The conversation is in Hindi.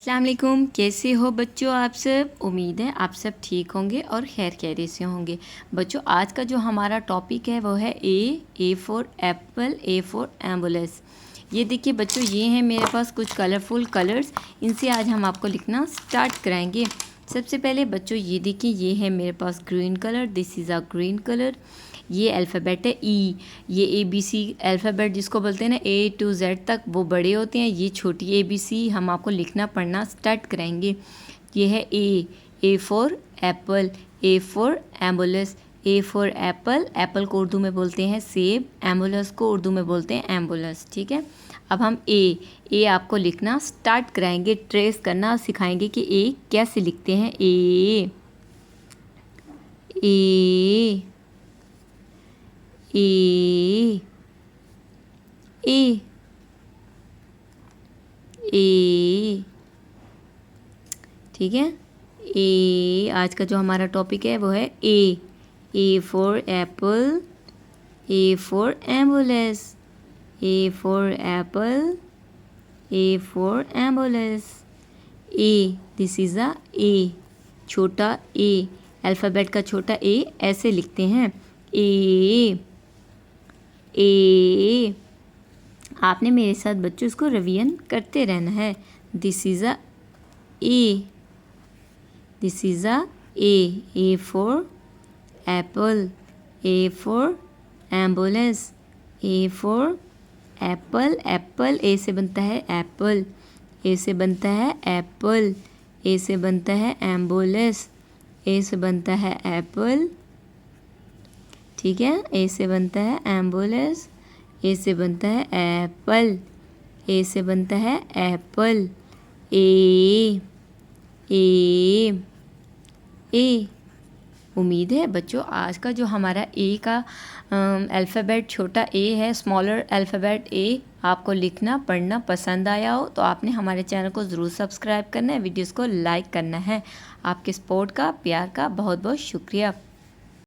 अस्सलाम वालेकुम, कैसे हो बच्चों आप सब। उम्मीद है आप सब ठीक होंगे और खैर खैरियत से होंगे। बच्चों आज का जो हमारा टॉपिक है वो है A for apple, A for ambulance. ये देखिए बच्चों, ये हैं मेरे पास कुछ कलरफुल कलर्स, इनसे आज हम आपको लिखना स्टार्ट कराएंगे। सबसे पहले बच्चों ये देखिए, ये है मेरे पास green colour, this is a green colour. ये अल्फ़ाबेट है ई, ये ABC अल्फ़ाबेट जिसको बोलते हैं ना A to Z तक, वो बड़े होते हैं। ये छोटी ABC हम आपको लिखना पढ़ना स्टार्ट कराएंगे। ये है A for apple, A for ambulance. A for apple, Apple को उर्दू में बोलते हैं सेब, एम्बुलेंस को उर्दू में बोलते हैं एम्बुलेंस। ठीक है, अब हम ए आपको लिखना स्टार्ट कराएंगे, ट्रेस करना सिखाएंगे कि ए कैसे लिखते हैं। ए ए ए ए ठीक है। ए आज का जो हमारा टॉपिक है वो है A for apple, A for ambulance, A for apple, A for ambulance. A, this is a A, छोटा ए, अल्फ़ाबेट का छोटा ए ऐसे लिखते हैं। ए आपने मेरे साथ बच्चों इसको रिवीजन करते रहना है। This is a A, this is a A for apple, A for ambulance, A for apple, apple A से बनता है एप्पल, ए से बनता है एप्पल, ए से बनता है एम्बुलेंस, ए से बनता है एप्पल। ठीक है, ए से बनता है एम्बुलेंस, ए से बनता है एप्पल, ए से बनता है एप्पल। ए उम्मीद है बच्चों आज का जो हमारा ए का अल्फ़ाबेट छोटा ए है, स्मॉलर अल्फ़ाबेट ए, आपको लिखना पढ़ना पसंद आया हो तो आपने हमारे चैनल को ज़रूर सब्सक्राइब करना है, वीडियोस को लाइक करना है। आपके सपोर्ट का, प्यार का बहुत बहुत शुक्रिया।